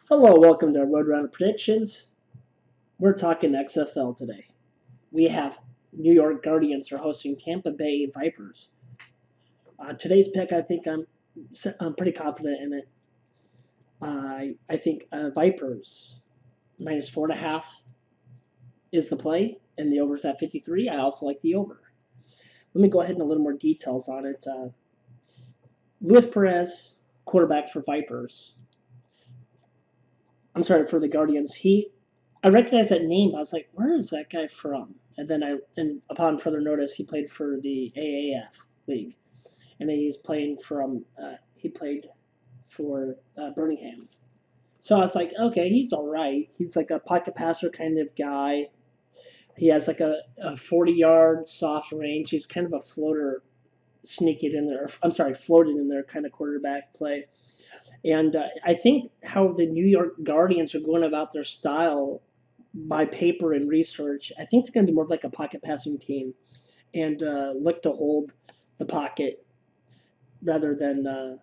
Hello, welcome to Roadrunner Predictions. We're talking XFL today. We have New York Guardians are hosting Tampa Bay Vipers. Today's pick, I'm pretty confident in it. I think Vipers minus 4.5 is the play, and the over's at 53. I also like the over. Let me go ahead and a little more details on it. Luis Perez, quarterback for Vipers. I'm sorry, for the Guardians. I recognized that name. But I was like, where is that guy from? And upon further notice, he played for the AAF league, and he played for Birmingham. So I was like, okay, he's all right. He's like a pocket passer kind of guy. He has like a 40-yard soft range. He's kind of a floater, sneak it in there. I'm sorry, floated in there kind of quarterback play. And I think how the New York Guardians are going about their style by paper and research, I think it's going to be more like a pocket passing team and look to hold the pocket rather than the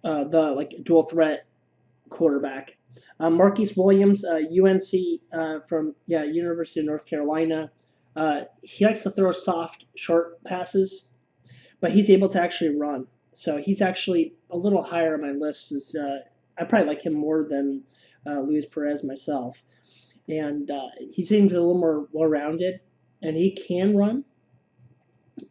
like dual threat quarterback. Marquise Williams, UNC from University of North Carolina. He likes to throw soft, short passes, but he's able to actually run. So he's actually a little higher on my list. I probably like him more than Luis Perez myself, and he seems a little more well-rounded, and he can run.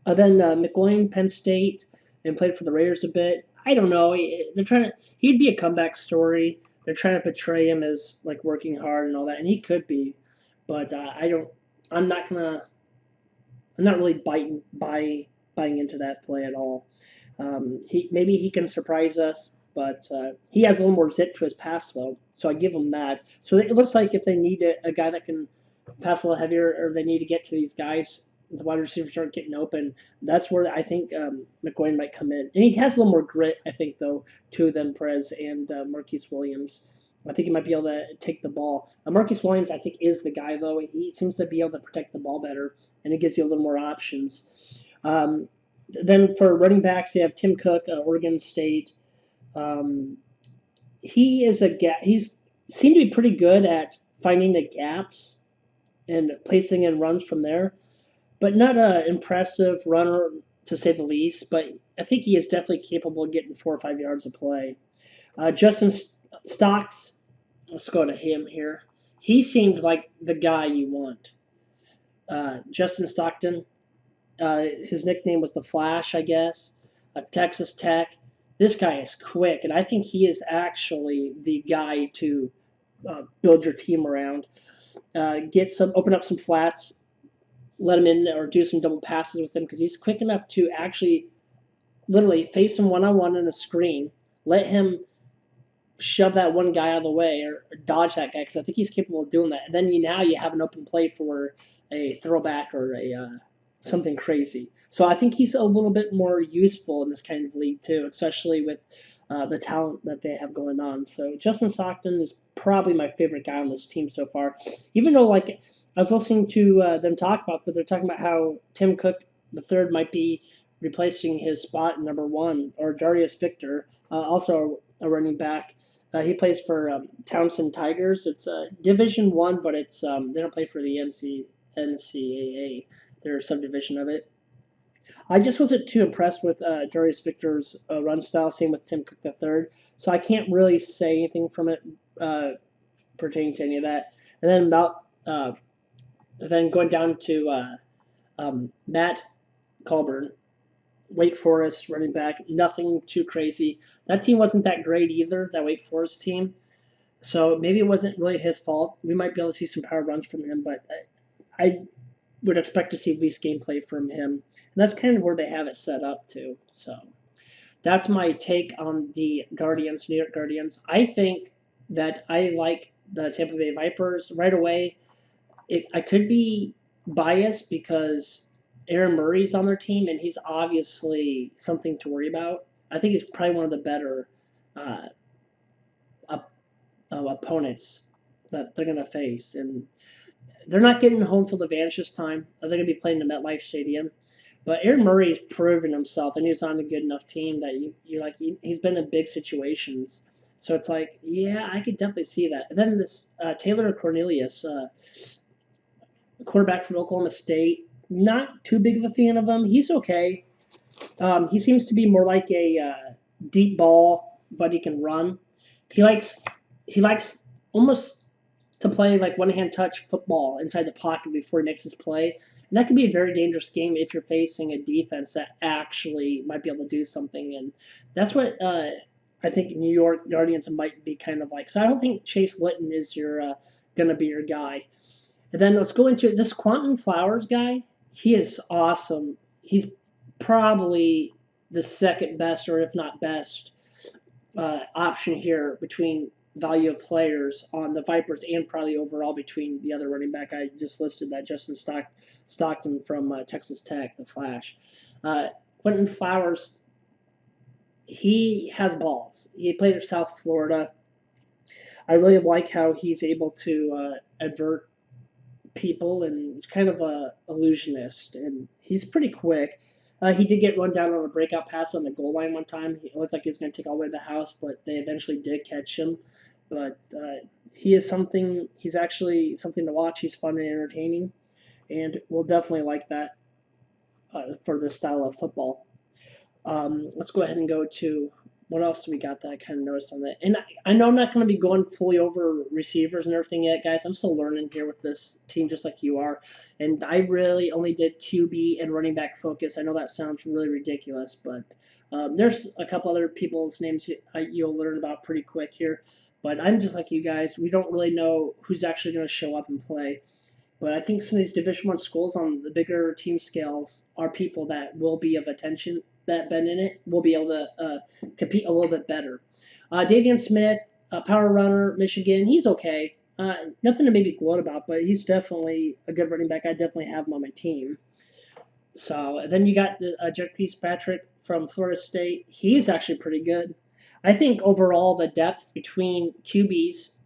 Then McLean, Penn State, and played for the Raiders a bit. I don't know. They're trying to. He'd be a comeback story. They're trying to portray him as like working hard and all that, and he could be, but I don't. I'm not gonna. I'm not really buying into that play at all. Maybe he can surprise us, but he has a little more zip to his pass though, so I give him that. So it looks like if they need a guy that can pass a little heavier, or they need to get to these guys, the wide receivers aren't getting open. That's where I think McGuane might come in, and he has a little more grit, I think, though, too, than Perez and Marquise Williams. I think he might be able to take the ball. Marquise Williams, I think, is the guy though. He seems to be able to protect the ball better, and it gives you a little more options. Then for running backs, you have Tim Cook, Oregon State. Um, he's seemed to be pretty good at finding the gaps and placing in runs from there, but not an impressive runner to say the least. But I think he is definitely capable of getting 4 or 5 yards of play. Justin Stocks, let's go to him here. He seemed like the guy you want. Justin Stockton, his nickname was the Flash, I guess, of Texas Tech. This guy is quick, and I think he is actually the guy to build your team around. Open up some flats, let him in, or do some double passes with him because he's quick enough to actually, literally face him one on one in a screen. Let him shove that one guy out of the way or dodge that guy because I think he's capable of doing that. And then now you have an open play for a throwback or a something crazy. So I think he's a little bit more useful in this kind of league too, especially with the talent that they have going on. So Justin Stockton is probably my favorite guy on this team so far. Even though like I was listening to them talk about, but they're talking about how Tim Cook the third might be replacing his spot in number one, or Darius Victor, also a running back. He plays for Townsend Tigers. It's Division One, but it's they don't play for the NCAA. They're a subdivision of it. I just wasn't too impressed with Darius Victor's run style. Same with Tim Cook the third. So I can't really say anything from it pertaining to any of that. And then going down to Matt Coburn, Wake Forest running back. Nothing too crazy. That team wasn't that great either. That Wake Forest team. So maybe it wasn't really his fault. We might be able to see some power runs from him, but I would expect to see at least gameplay from him. And that's kind of where they have it set up to. So that's my take on the Guardians, New York Guardians. I think that I like the Tampa Bay Vipers right away. I could be biased because Aaron Murray's on their team, and he's obviously something to worry about. I think he's probably one of the better uh, opponents that they're going to face. And they're not getting home field advantage this time. They're going to be playing the MetLife Stadium. But Aaron Murray's proven himself, and he was on a good enough team that you like. He's been in big situations. So it's like, yeah, I could definitely see that. And then this Taylor Cornelius, quarterback from Oklahoma State, not too big of a fan of him. He's okay. He seems to be more like a deep ball, but he can run. He likes he likes almost to play like one hand touch football inside the pocket before he makes his play. And that could be a very dangerous game if you're facing a defense that actually might be able to do something. And that's what I think New York Guardians might be kind of like. So I don't think Chase Litton is your going to be your guy. And then let's go into this Quantum Flowers guy. He is awesome. He's probably the second best, or if not best, option here between value of players on the Vipers and probably overall between the other running back I just listed, that Justin Stockton from Texas Tech, the Flash. Quentin Flowers, he has balls. He played at South Florida. I really like how he's able to advert people, and he's kind of a illusionist, and he's pretty quick. He did get run down on a breakout pass on the goal line one time. It looked like he was going to take all the way to the house, but they eventually did catch him. But he is something. He's actually something to watch. He's fun and entertaining, and we'll definitely like that for this style of football. Let's go ahead and go to what else do we got that I kind of noticed on that. And I know I'm not going to be going fully over receivers and everything yet, guys. I'm still learning here with this team just like you are. And I really only did QB and running back focus. I know that sounds really ridiculous, but there's a couple other people's names you'll learn about pretty quick here. But I'm just like you guys. We don't really know who's actually going to show up and play. But I think some of these Division One schools on the bigger team scales are people that will be of attention, that been in it will be able to compete a little bit better. Davian Smith, power runner, Michigan, he's okay. Nothing to maybe gloat about, but he's definitely a good running back. I definitely have him on my team. So then you got the Jacquees Patrick from Florida State. He's actually pretty good. I think overall the depth between QBs,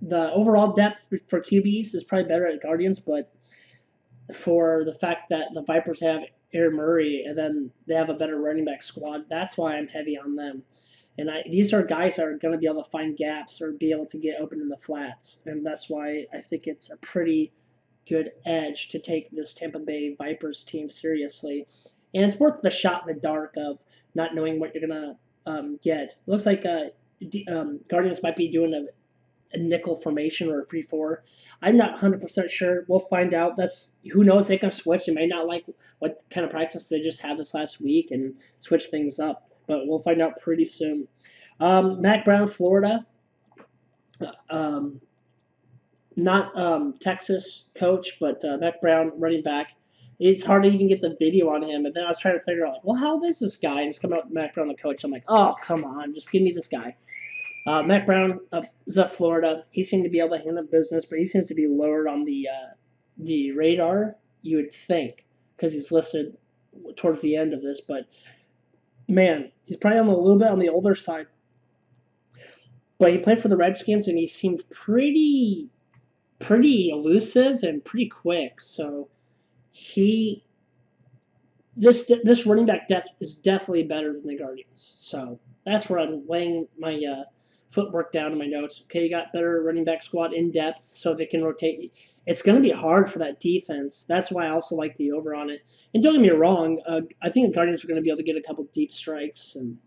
the overall depth for QBs is probably better at Guardians, but for the fact that the Vipers have Aaron Murray and then they have a better running back squad, that's why I'm heavy on them. And these are guys that are going to be able to find gaps or be able to get open in the flats. And that's why I think it's a pretty good edge to take this Tampa Bay Vipers team seriously. And it's worth the shot in the dark of not knowing what you're going to get. It looks like Guardians might be doing a nickel formation or a 3-4. I'm not 100% sure. We'll find out. That's who knows. They can switch. They may not like what kind of practice they just had this last week and switch things up. But we'll find out pretty soon. Mac Brown, Florida. Not Texas coach, but Mac Brown, running back. It's hard to even get the video on him. And then I was trying to figure out, like, well, how is this guy? And it's coming out Mac Brown, the coach. I'm like, oh, come on. Just give me this guy. Mac Brown is of Florida. He seemed to be able to handle business, but he seems to be lowered on the radar, you would think, because he's listed towards the end of this. But, man, he's probably a little bit on the older side. But he played for the Redskins, and he seemed pretty elusive and pretty quick. So this running back depth is definitely better than the Guardians. So that's where I'm laying my footwork down in my notes. Okay, you got better running back squad in depth, so they can rotate. It's going to be hard for that defense. That's why I also like the over on it. And don't get me wrong, I think the Guardians are going to be able to get a couple deep strikes and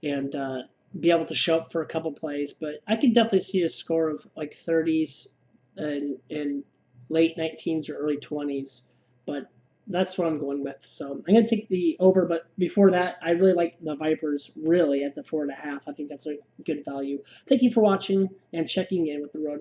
be able to show up for a couple plays. But I could definitely see a score of like 30s and late 19s or early 20s. But that's what I'm going with. So I'm going to take the over, but before that, I really like the Vipers really at the 4.5. I think that's a good value. Thank you for watching and checking in with the Roadrunner.